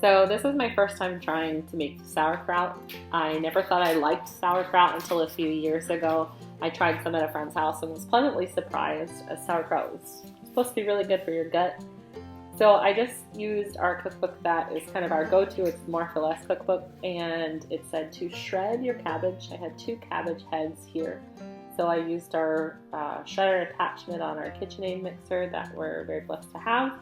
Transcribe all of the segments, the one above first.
So this is my first time trying to make sauerkraut. I never thought I liked sauerkraut until a few years ago. I tried some at a friend's house and was pleasantly surprised, as sauerkraut was supposed to be really good for your gut. So I just used our cookbook that is kind of our go-to. It's More for Less cookbook, and it said to shred your cabbage. I had 2 cabbage heads here. So I used our shredder attachment on our KitchenAid mixer that we're very blessed to have,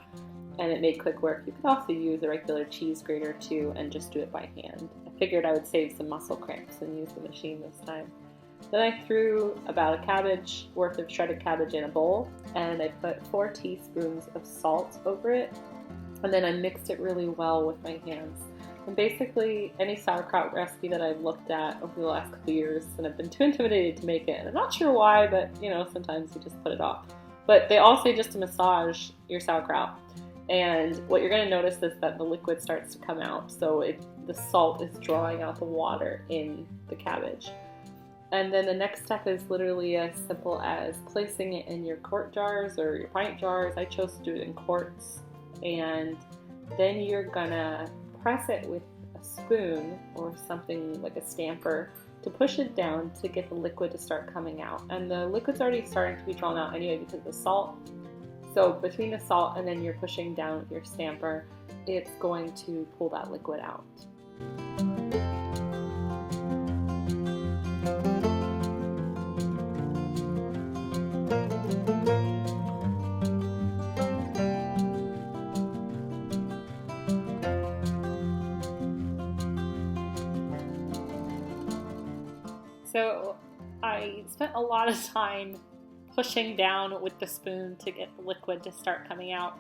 and it made quick work. You could also use a regular cheese grater too and just do it by hand. I figured I would save some muscle cramps and use the machine this time. Then I threw about a cabbage worth of shredded cabbage in a bowl, and I put 4 teaspoons of salt over it, and then I mixed it really well with my hands. And basically, any sauerkraut recipe that I've looked at over the last couple years, and I've been too intimidated to make it, and I'm not sure why, but you know, sometimes you just put it off. But they all say just to massage your sauerkraut. And what you're going to notice is that the liquid starts to come out, so the salt is drawing out the water in the cabbage. And then the next step is literally as simple as placing it in your quart jars or your pint jars. I chose to do it in quarts. And then you're gonna press it with a spoon or something like a stamper to push it down to get the liquid to start coming out. And the liquid's already starting to be drawn out anyway because of the salt. So between the salt and then you're pushing down with your stamper, it's going to pull that liquid out. So I spent a lot of time pushing down with the spoon to get the liquid to start coming out.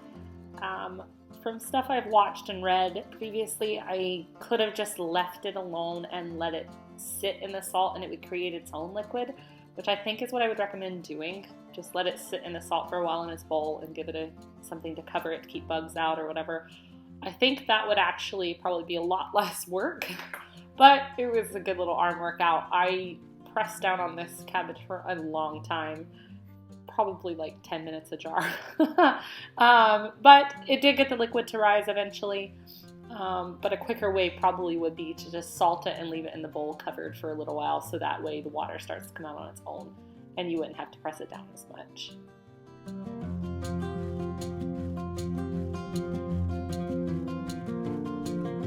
From stuff I've watched and read previously, I could have just left it alone and let it sit in the salt and it would create its own liquid, which I think is what I would recommend doing. Just let it sit in the salt for a while in its bowl and give it something to cover it to keep bugs out or whatever. I think that would actually probably be a lot less work, but it was a good little arm workout. I pressed down on this cabbage for a long time, probably like 10 minutes a jar. But it did get the liquid to rise eventually. But a quicker way probably would be to just salt it and leave it in the bowl covered for a little while, so that way the water starts to come out on its own and you wouldn't have to press it down as much.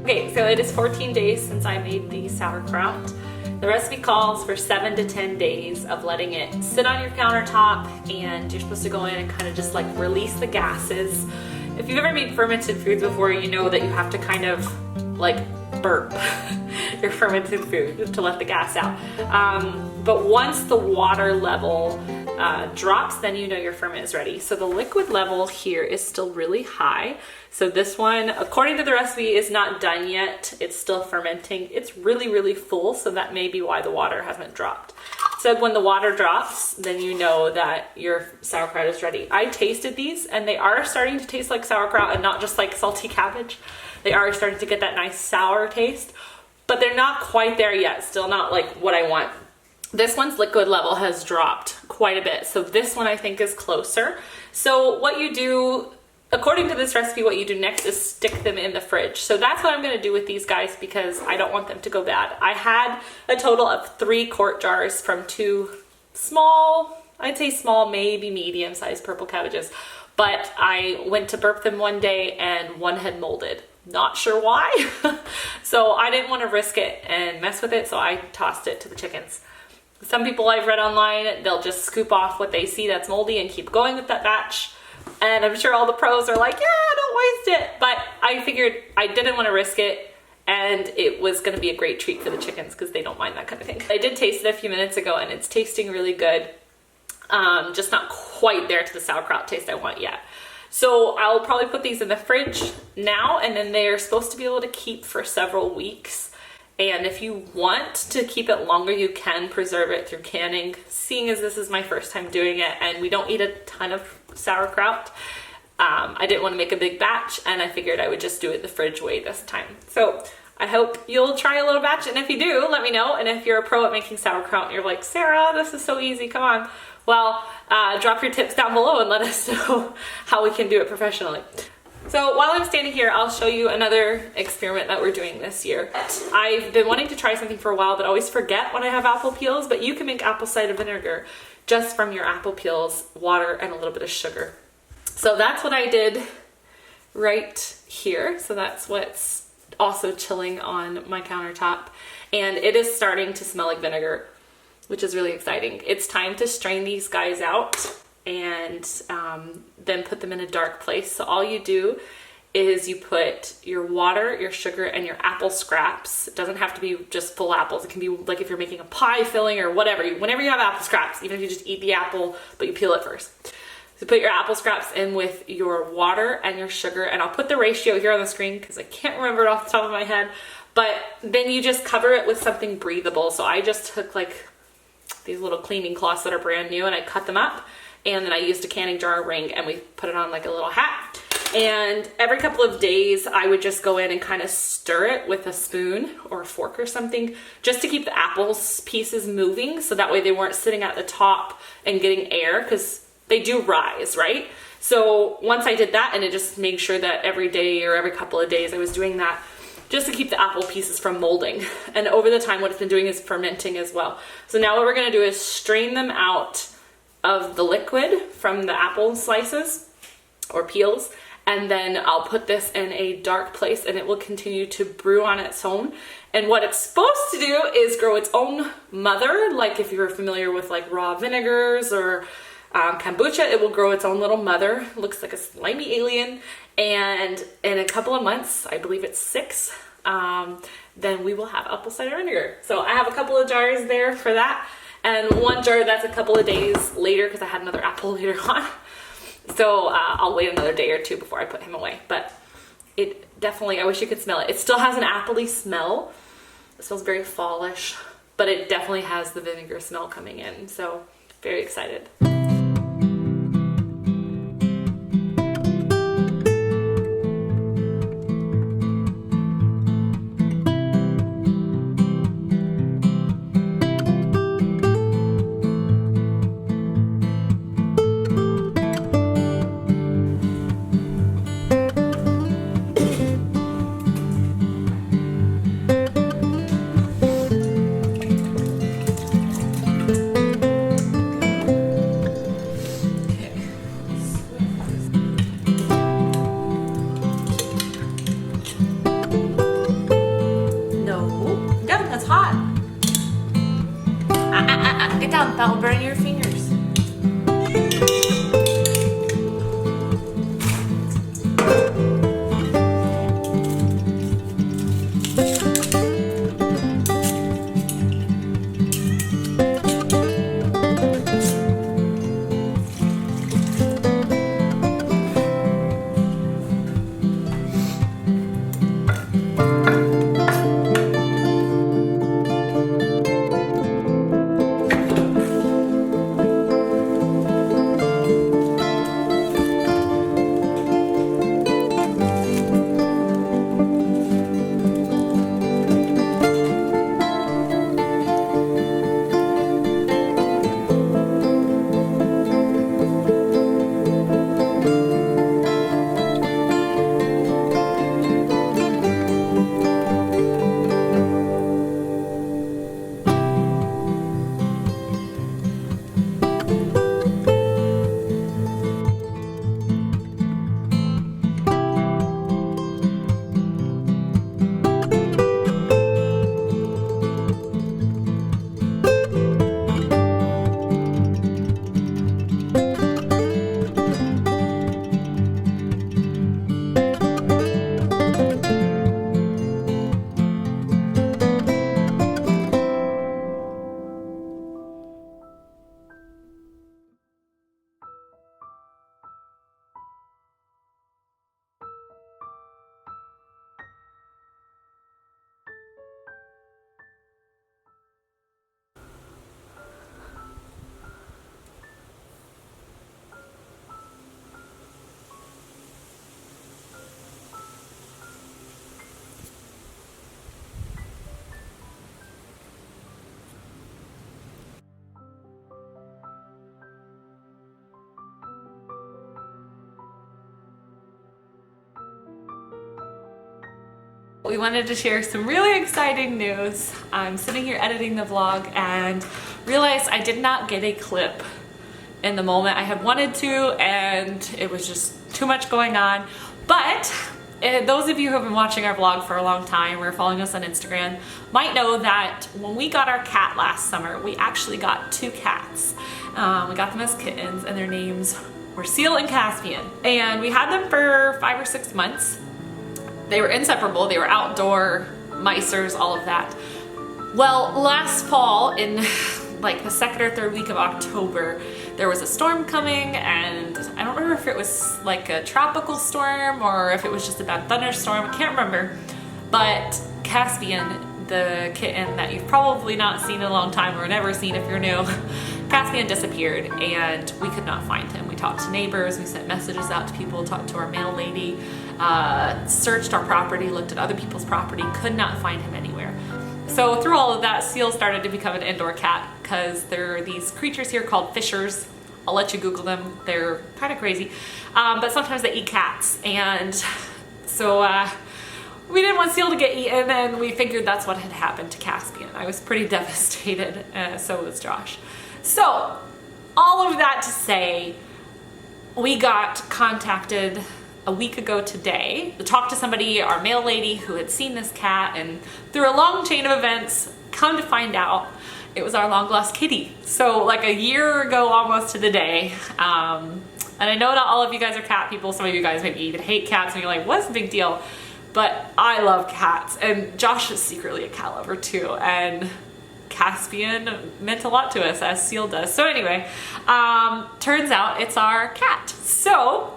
Okay, so it is 14 days since I made the sauerkraut. The recipe calls for 7 to 10 days of letting it sit on your countertop, and you're supposed to go in and kind of just like release the gases. If you've ever made fermented foods before, you know that you have to kind of like burp your fermented food to let the gas out. But once the water level drops, then you know your ferment is ready. So the liquid level here is still really high. So this one, according to the recipe, is not done yet. It's still fermenting. It's really, really full, so that may be why the water hasn't dropped. So when the water drops, then you know that your sauerkraut is ready. I tasted these, and they are starting to taste like sauerkraut and not just like salty cabbage. They are starting to get that nice sour taste, but they're not quite there yet. Still not like what I want. This one's liquid level has dropped quite a bit, so this one I think is closer. So what you do, according to this recipe, what you do next is stick them in the fridge. So that's what I'm going to do with these guys because I don't want them to go bad. I had a total of 3 quart jars from 2 small, I'd say small, maybe medium-sized purple cabbages, but I went to burp them one day and one had molded. Not sure why. So I didn't want to risk it and mess with it, so I tossed it to the chickens. Some people I've read online, they'll just scoop off what they see that's moldy and keep going with that batch. And I'm sure all the pros are like, yeah, don't waste it. But I figured I didn't want to risk it, and it was going to be a great treat for the chickens because they don't mind that kind of thing. I did taste it a few minutes ago, and it's tasting really good. Just not quite there to the sauerkraut taste I want yet. So I'll probably put these in the fridge now, and then they're supposed to be able to keep for several weeks. And if you want to keep it longer, you can preserve it through canning. Seeing as this is my first time doing it and we don't eat a ton of sauerkraut, I didn't want to make a big batch, and I figured I would just do it the fridge way this time. So I hope you'll try a little batch, and if you do, let me know. And if you're a pro at making sauerkraut and you're like, Sarah, this is so easy, come on. Well, drop your tips down below and let us know how we can do it professionally. So while I'm standing here, I'll show you another experiment that we're doing this year. I've been wanting to try something for a while, but always forget when I have apple peels, but you can make apple cider vinegar just from your apple peels, water, and a little bit of sugar. So that's what I did right here. So that's what's also chilling on my countertop. And it is starting to smell like vinegar, which is really exciting. It's time to strain these guys out and then put them in a dark place. So all you do is you put your water, your sugar, and your apple scraps. It doesn't have to be just full apples. It can be like if you're making a pie filling or whatever. Whenever you have apple scraps, even if you just eat the apple, but you peel it first. So put your apple scraps in with your water and your sugar, and I'll put the ratio here on the screen because I can't remember it off the top of my head. But then you just cover it with something breathable. So I just took like these little cleaning cloths that are brand new and I cut them up. And then I used a canning jar ring and we put it on like a little hat. And every couple of days I would just go in and kind of stir it with a spoon or a fork or something just to keep the apple pieces moving, so that way they weren't sitting at the top and getting air, because they do rise, right? So once I did that, and it just made sure that every day or every couple of days I was doing that just to keep the apple pieces from molding. And over the time what it's been doing is fermenting as well. So now what we're going to do is strain them out of the liquid from the apple slices or peels, and then I'll put this in a dark place and it will continue to brew on its own. And what it's supposed to do is grow its own mother. Like if you're familiar with like raw vinegars or kombucha, it will grow its own little mother. It looks like a slimy alien. And in a couple of months, I believe it's 6, then we will have apple cider vinegar. So I have a couple of jars there for that. And one jar that's a couple of days later because I had another apple later on. So I'll wait another day or two before I put him away. But it definitely, I wish you could smell it. It still has an appley smell. It smells very fallish, but it definitely has the vinegar smell coming in. So very excited. That'll burn your fingers. We wanted to share some really exciting news. I'm sitting here editing the vlog and realized I did not get a clip in the moment I had wanted to, and it was just too much going on. But those of you who have been watching our vlog for a long time or following us on Instagram might know that when we got our cat last summer, we actually got 2 cats. We got them as kittens, and their names were Seal and Caspian. And we had them for 5 or 6 months. They were inseparable. They were outdoor micers, all of that. Well, last fall, in like the 2nd or 3rd week of October, there was a storm coming, and I don't remember if it was like a tropical storm or if it was just a bad thunderstorm. I can't remember. But Caspian, the kitten that you've probably not seen in a long time or never seen if you're new, Caspian disappeared and we could not find him. We talked to neighbors, we sent messages out to people, talked to our mail lady, searched our property, looked at other people's property, could not find him anywhere. So through all of that, Seal started to become an indoor cat because there are these creatures here called fishers. I'll let you Google them. They're kind of crazy, but sometimes they eat cats. And so we didn't want Seal to get eaten, and we figured that's what had happened to Caspian. I was pretty devastated, so was Josh. So all of that to say, we got contacted a week ago today to talk to somebody, our mail lady, who had seen this cat, and through a long chain of events, come to find out it was our long lost kitty. So like a year ago almost to the day. And I know not all of you guys are cat people. Some of you guys maybe even hate cats and you're like, what's the big deal? But I love cats, and Josh is secretly a cat lover too. And Caspian meant a lot to us, as Seal does. So anyway, turns out it's our cat. So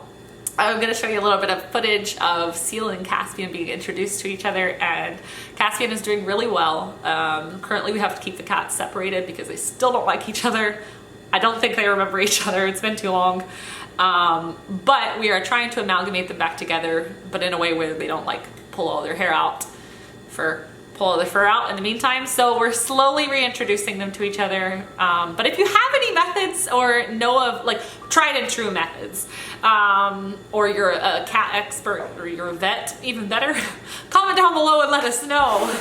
I'm going to show you a little bit of footage of Seal and Caspian being introduced to each other, and Caspian is doing really well. Currently we have to keep the cats separated because they still don't like each other. I don't think they remember each other. It's been too long. But we are trying to amalgamate them back together, but in a way where they don't like pull all their hair out pull all their fur out in the meantime. So we're slowly reintroducing them to each other. But if you have any methods or know of like tried and true methods, or you're a cat expert or you're a vet, even better, comment down below and let us know.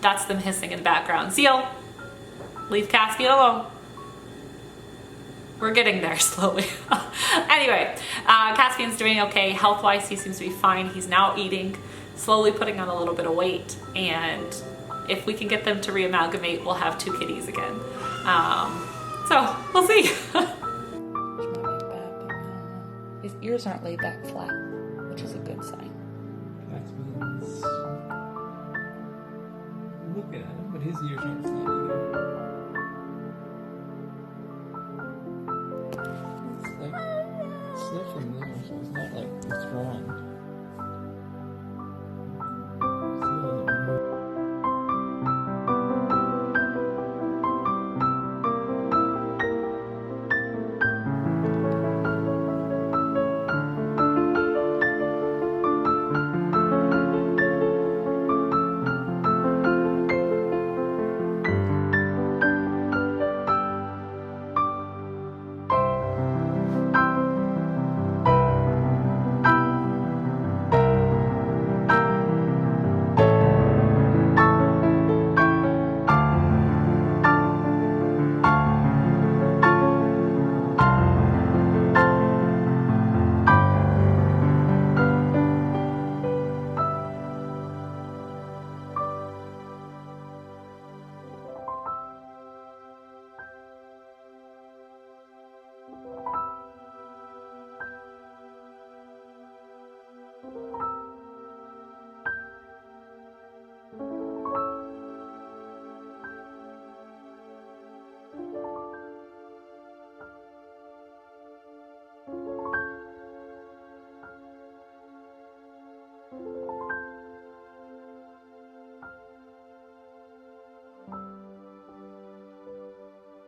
That's them hissing in the background. Seal, leave Caspian alone. We're getting there slowly. Anyway, Caspian's doing okay. Health-wise, he seems to be fine. He's now eating, slowly putting on a little bit of weight, and if we can get them to reamalgamate, we'll have 2 kitties again. So we'll see. His ears aren't laid back flat, which is a good sign. That means, look at him, but his ears aren't flat either.